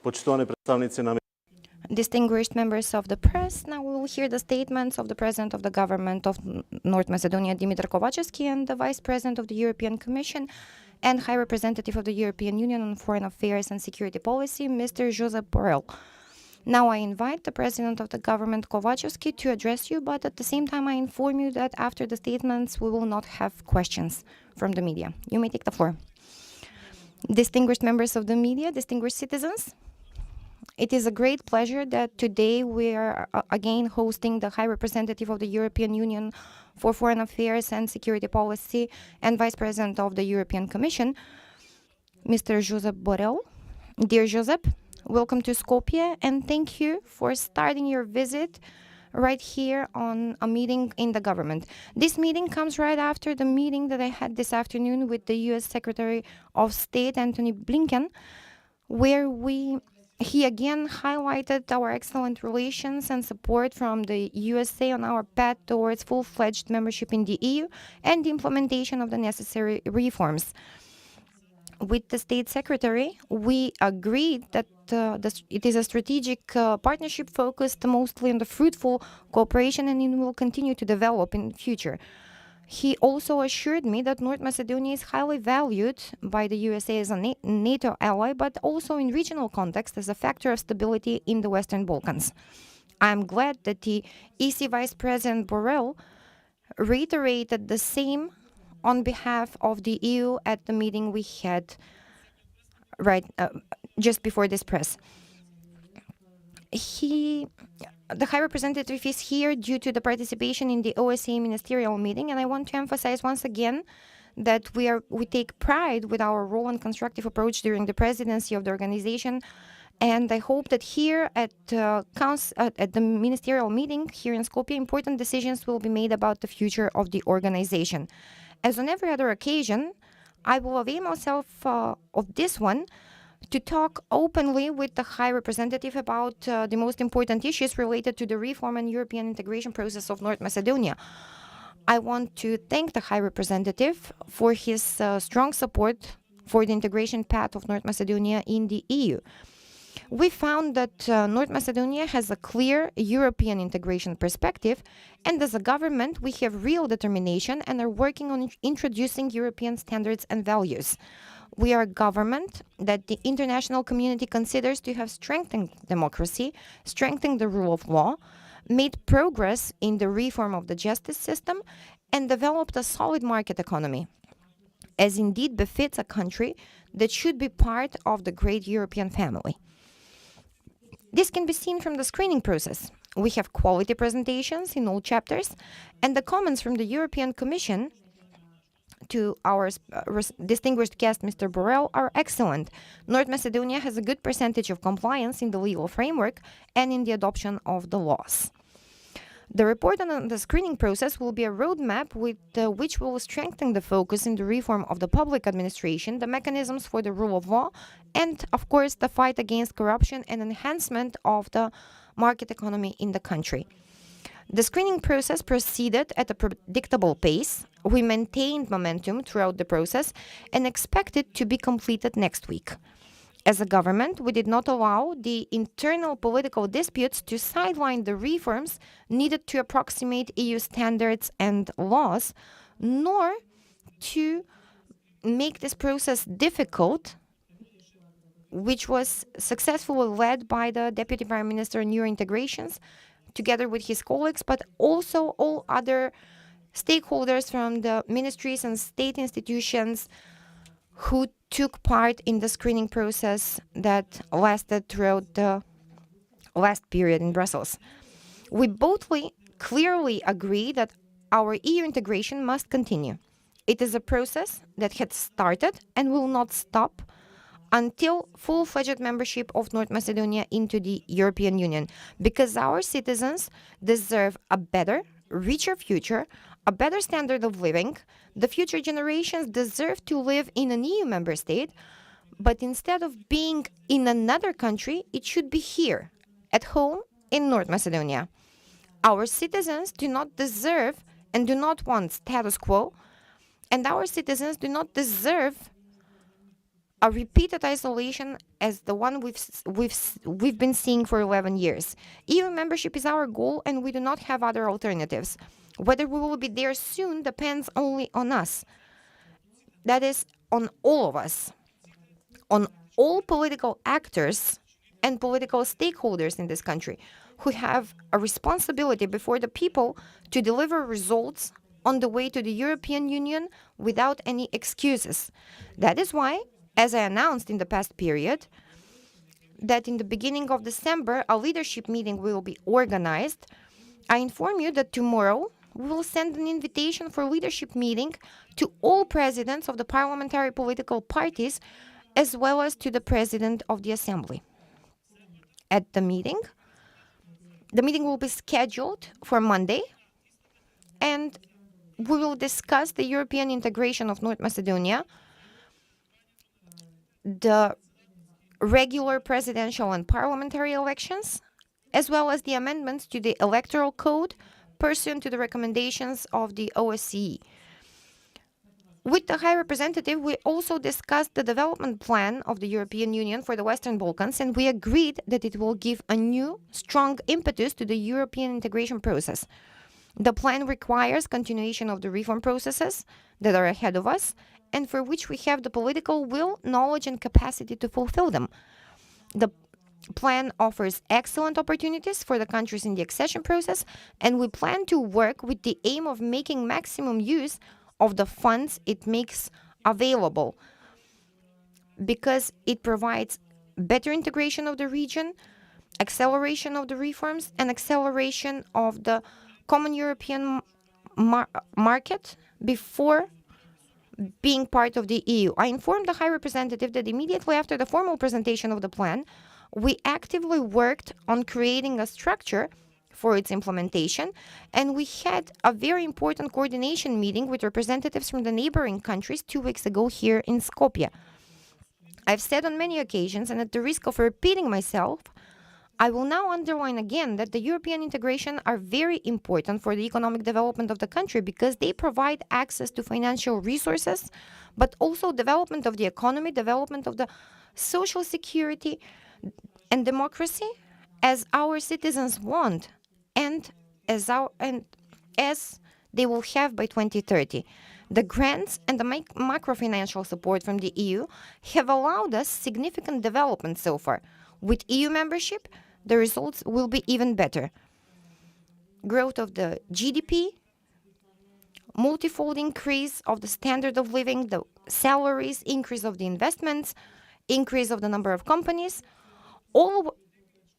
Почитувани представници на Distinguished members of the press, now we will hear the statements of the President of the Government of North Macedonia, Kovachevski, and the Vice President of the European Commission and High Representative of the European Union on Foreign Affairs and Security Policy, Mr. Josep Borrell. Now I invite the President of the Government, Kovachevski, to address you, but at the same time I inform you that after the statements we will not have questions from the media. You may take the floor. Distinguished members of the media, distinguished citizens, it is a great pleasure that today we are again hosting the High Representative of the European Union for Foreign Affairs and Security Policy and Vice President of the European Commission, Mr. Josep Borrell. Dear Josep, welcome to Skopje and thank you for starting your visit right here on a meeting in the government. This meeting comes right after the meeting that I had this afternoon with the U.S. Secretary of State, Antony Blinken, where he again highlighted our excellent relations and support from the USA on our path towards full-fledged membership in the EU and the implementation of the necessary reforms. With the State Secretary, we agreed that it is a strategic partnership focused mostly on the fruitful cooperation and it will continue to develop in the future. He also assured me that North Macedonia is highly valued by the USA as a NATO ally, but also in regional context as a factor of stability in the Western Balkans. I am glad that the EC Vice President Borrell reiterated the same on behalf of the EU at the meeting we had just before this press. The High Representative is here due to the participation in the OSCE ministerial meeting, and I want to emphasize once again that we take pride with our role and constructive approach during the presidency of the organization, and I hope that here at the ministerial meeting here in Skopje, important decisions will be made about the future of the organization. As on every other occasion, I will avail myself of this one to talk openly with the High Representative about the most important issues related to the reform and European integration process of North Macedonia. I want to thank the High Representative for his strong support for the integration path of North Macedonia in the EU. We found that North Macedonia has a clear European integration perspective, and as a government, we have real determination and are working on introducing European standards and values. We are a government that the international community considers to have strengthened democracy, strengthened the rule of law, made progress in the reform of the justice system, and developed a solid market economy, as indeed befits a country that should be part of the great European family. This can be seen from the screening process. We have quality presentations in all chapters, and the comments from the European Commission to our distinguished guest, Mr. Borrell, are excellent. North Macedonia has a good percentage of compliance in the legal framework and in the adoption of the laws. The report on the screening process will be a roadmap with which will strengthen the focus in the reform of the public administration, the mechanisms for the rule of law, and, of course, the fight against corruption and enhancement of the market economy in the country. The screening process proceeded at a predictable pace. We maintained momentum throughout the process and expect it to be completed next week. As a government, we did not allow the internal political disputes to sideline the reforms needed to approximate EU standards and laws, nor to make this process difficult, which was successfully led by the Deputy Prime Minister on Euro-integrations, together with his colleagues, but also all other stakeholders from the ministries and state institutions who took part in the screening process that lasted throughout the last period in Brussels. We both clearly agree that our EU integration must continue. It is a process that had started and will not stop until full-fledged membership of North Macedonia into the European Union, because our citizens deserve a better, richer future, a better standard of living. The future generations deserve to live in an EU member state, but instead of being in another country, it should be here, at home, in North Macedonia. Our citizens do not deserve and do not want status quo, and our citizens do not deserve a repeated isolation as the one we've been seeing for 11 years. EU membership is our goal, and we do not have other alternatives. Whether we will be there soon depends only on us. That is, on all of us, on all political actors and political stakeholders in this country who have a responsibility before the people to deliver results on the way to the European Union without any excuses. That is why, as I announced in the past period, that in the beginning of December, a leadership meeting will be organized. I inform you that tomorrow we will send an invitation for leadership meeting to all presidents of the parliamentary political parties, as well as to the president of the assembly. At the meeting will be scheduled for Monday, and we will discuss the European integration of North Macedonia, the regular presidential and parliamentary elections, as well as the amendments to the electoral code pursuant to the recommendations of the OSCE. With the High Representative, we also discussed the development plan of the European Union for the Western Balkans, and we agreed that it will give a new, strong impetus to the European integration process. The plan requires continuation of the reform processes that are ahead of us, and for which we have the political will, knowledge, and capacity to fulfill them. The plan offers excellent opportunities for the countries in the accession process, and we plan to work with the aim of making maximum use of the funds it makes available, because it provides better integration of the region, acceleration of the reforms, and acceleration of the common European market before being part of the EU. I informed the High Representative that immediately after the formal presentation of the plan, we actively worked on creating a structure for its implementation, and we had a very important coordination meeting with representatives from the neighboring countries 2 weeks ago here in Skopje. I've said on many occasions, and at the risk of repeating myself, I will now underline again that the European integration are very important for the economic development of the country, because they provide access to financial resources, but also development of the economy, development of the social security and democracy as our citizens want, and as they will have by 2030. The grants and the macro-financial support from the EU have allowed us significant development so far. With EU membership, the results will be even better. Growth of the GDP, multifold increase of the standard of living, the salaries, increase of the investments, increase of the number of companies,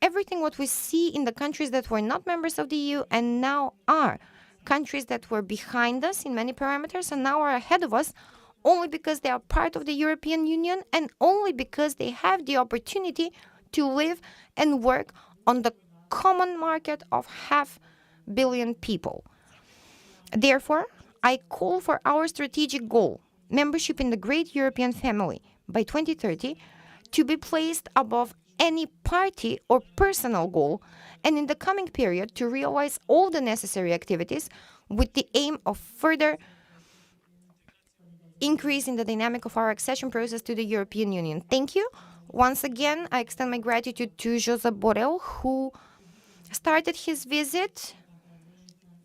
everything what we see in the countries that were not members of the EU and now are countries that were behind us in many parameters and now are ahead of us, only because they are part of the European Union and only because they have the opportunity to live and work on the common market of 500 million people. Therefore, I call for our strategic goal, membership in the great European family by 2030, to be placed above any party or personal goal, and in the coming period to realize all the necessary activities with the aim of further increase in the dynamic of our accession process to the European Union. Thank you. Once again, I extend my gratitude to Josep Borrell, who started his visit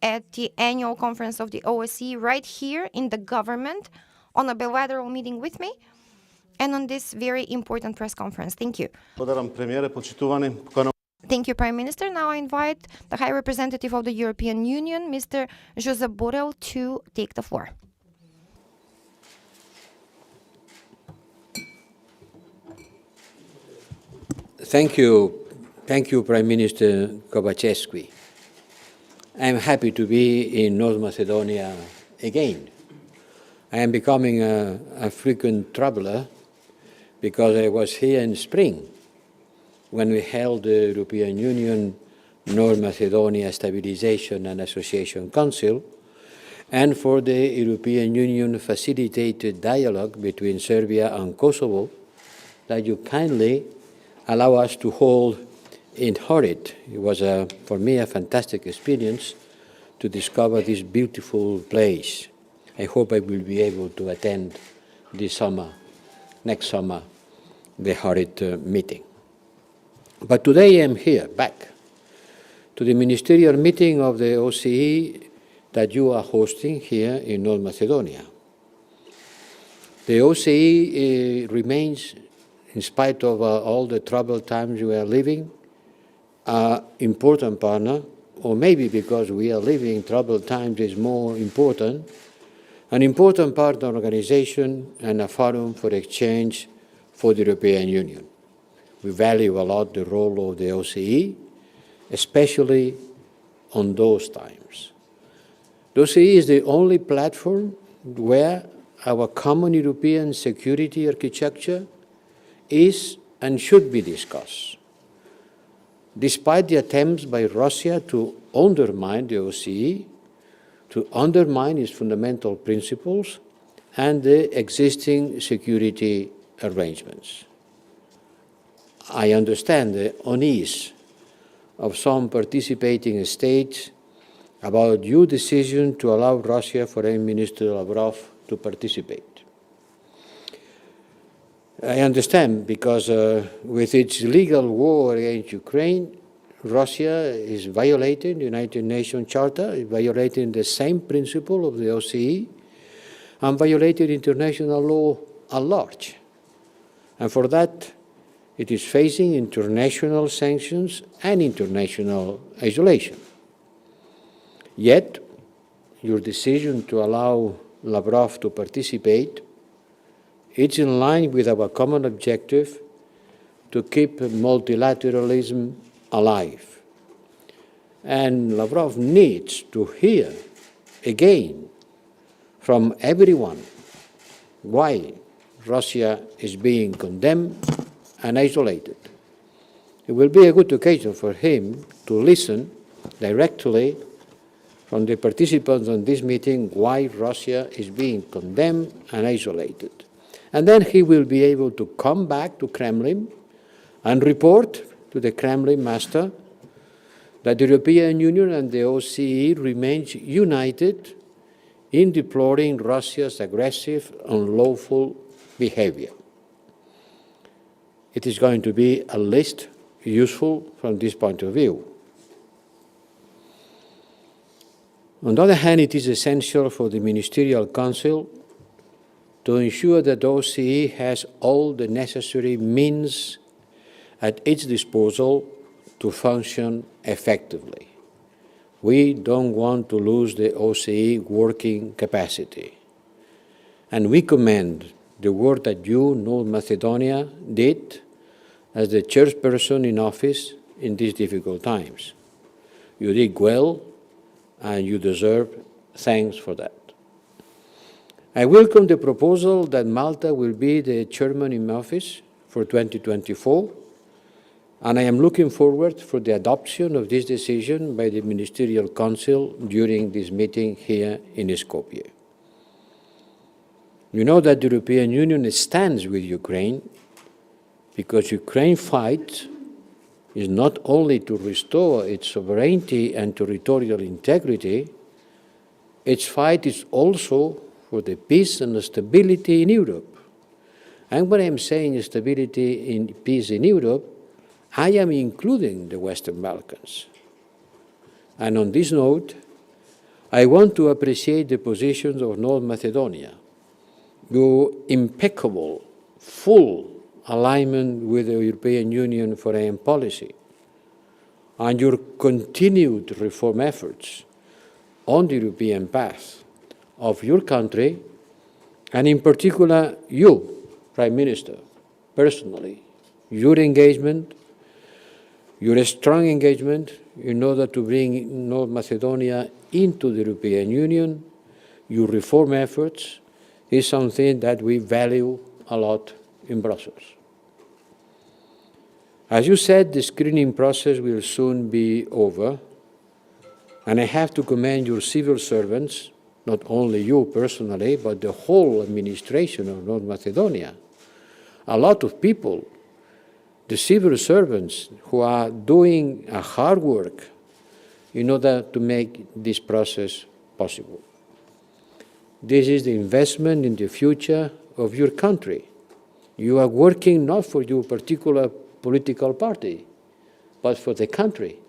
at the annual conference of the OSCE right here in the government on a bilateral meeting with me and on this very important press conference. Thank you. Thank you, Prime Minister. Now I invite the High Representative of the European Union, Mr. Josep Borrell, to take the floor. Thank you, Prime Minister Kovachevski. I'm happy to be in North Macedonia again. I am becoming a frequent traveler because I was here in spring when we held the European Union North Macedonia Stabilization and Association Council, and for the European Union facilitated dialogue between Serbia and Kosovo that you kindly allow us to hold in Ohrid. It was, for me, a fantastic experience to discover this beautiful place. I hope I will be able to attend this summer, next summer, the horrid meeting. But today I am here, back, to the ministerial meeting of the OSCE that you are hosting here in North Macedonia. The OSCE remains, in spite of all the troubled times we are living, an important partner, or maybe because we are living in troubled times is more important, an important partner organization and a forum for exchange for the European Union. We value a lot the role of the OSCE, especially on those times. The OSCE is the only platform where our common European security architecture is and should be discussed. Despite the attempts by Russia to undermine the OSCE, to undermine its fundamental principles and the existing security arrangements. I understand the unease of some participating states about your decision to allow Russia Foreign Minister Lavrov to participate. I understand because with its legal war against Ukraine, Russia is violating the United Nations Charter, is violating the same principle of the OSCE, and violating international law at large. And for that, it is facing international sanctions and international isolation. Yet, your decision to allow Lavrov to participate is in line with our common objective to keep multilateralism alive. And Lavrov needs to hear again from everyone why Russia is being condemned and isolated. It will be a good occasion for him to listen directly from the participants on this meeting why Russia is being condemned and isolated. And then he will be able to come back to Kremlin and report to the Kremlin master that the European Union and the OSCE remains united in deploring Russia's aggressive, unlawful behavior. It is going to be at least useful from this point of view. On the other hand, it is essential for the Ministerial Council to ensure that the OSCE has all the necessary means at its disposal to function effectively. We don't want to lose the OSCE working capacity. And we commend the work that you, North Macedonia, did as the chairperson in office in these difficult times. You did well, and you deserve thanks for that. I welcome the proposal that Malta will be the chairman in office for 2024, and I am looking forward for the adoption of this decision by the Ministerial Council during this meeting here in Skopje. You know that the European Union stands with Ukraine because Ukraine's fight is not only to restore its sovereignty and territorial integrity, its fight is also for the peace and the stability in Europe. And when I'm saying stability and peace in Europe, I am including the Western Balkans. And on this note, I want to appreciate the positions of North Macedonia, your impeccable, full alignment with the European Union foreign policy, and your continued reform efforts on the European path of your country, and in particular you, Prime Minister, personally, your engagement, your strong engagement in order to bring North Macedonia into the European Union, your reform efforts, is something that we value a lot in Brussels. As you said, the screening process will soon be over, and I have to commend your civil servants, not only you personally, but the whole administration of North Macedonia. A lot of people, the civil servants who are doing a hard work in order to make this process possible. This is the investment in the future of your country, You are working not for your particular political party, but for the country.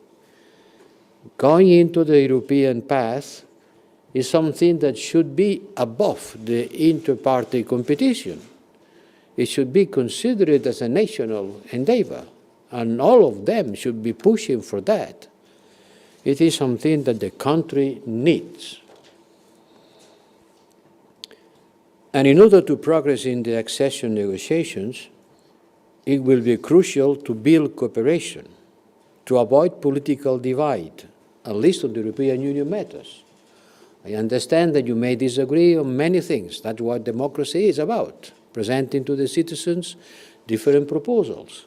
Going into the European path is something that should be above the inter-party competition. It should be considered as a national endeavor, and all of them should be pushing for that. It is something that the country needs. And in order to progress in the accession negotiations, it will be crucial to build cooperation, to avoid political divide, at least on the European Union matters. I understand that you may disagree on many things. That's what democracy is about, presenting to the citizens different proposals.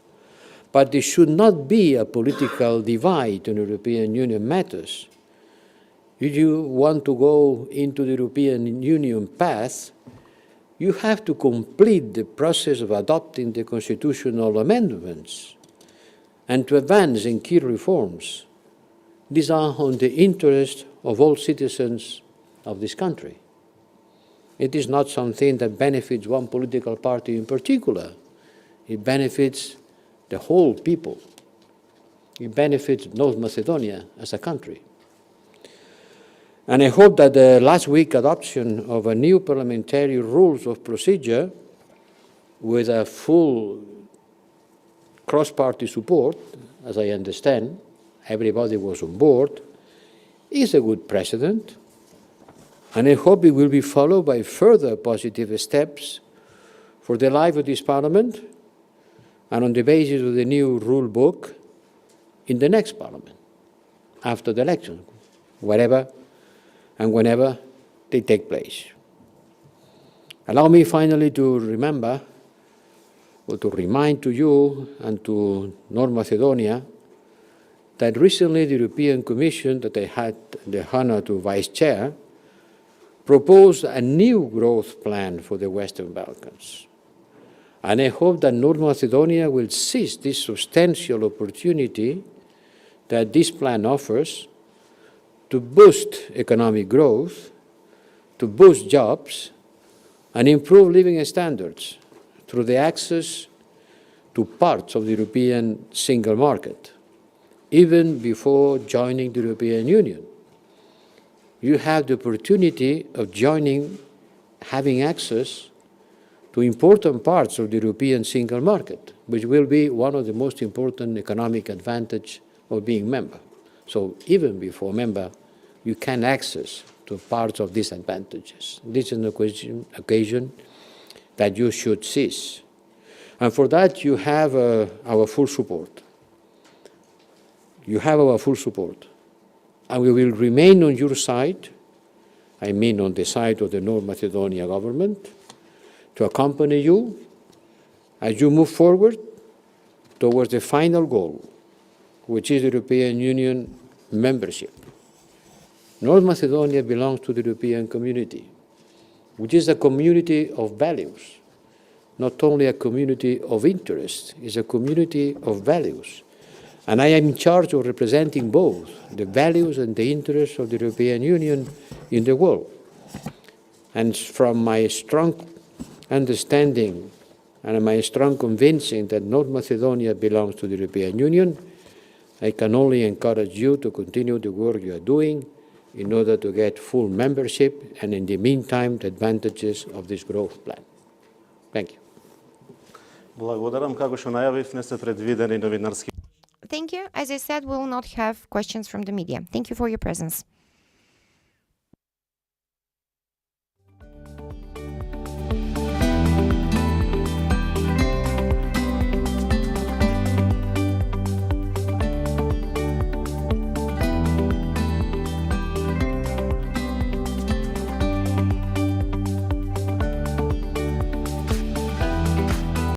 But there should not be a political divide on European Union matters. If you want to go into the European Union path, you have to complete the process of adopting the constitutional amendments and to advance in key reforms. These are in the interest of all citizens of this country. It is not something that benefits one political party in particular. It benefits the whole people. It benefits North Macedonia as a country. And I hope that the last week adoption of a new parliamentary rules of procedure with a full cross-party support, as I understand, everybody was on board, is a good precedent. And I hope it will be followed by further positive steps for the life of this Parliament and on the basis of the new rule book in the next Parliament, after the election, wherever and whenever they take place. Allow me finally to remember, or to remind to you and to North Macedonia, that recently the European Commission, that I had the honor to vice chair, proposed a new growth plan for the Western Balkans. And I hope that North Macedonia will seize this substantial opportunity that this plan offers to boost economic growth, to boost jobs, and improve living standards through the access to parts of the European single market, even before joining the European Union. You have the opportunity of joining, having access to important parts of the European single market, which will be one of the most important economic advantages of being member. So even before member, you can access to parts of these advantages. This is an occasion that you should seize. And for that, you have our full support. You have our full support. And we will remain on your side, I mean on the side of the North Macedonia government, to accompany you as you move forward towards the final goal, which is the European Union membership. North Macedonia belongs to the European community, which is a community of values, not only a community of interest, it's a community of values. And I am in charge of representing both the values and the interests of the European Union in the world. And from my strong understanding and my strong convincing that North Macedonia belongs to the European Union, I can only encourage you to continue the work you are doing in order to get full membership and in the meantime the advantages of this growth plan. Thank you. Благодарам. Како што најавив, не се предвидени новинарски. Thank you. As I said, we will not have questions from the media. Thank you for your presence.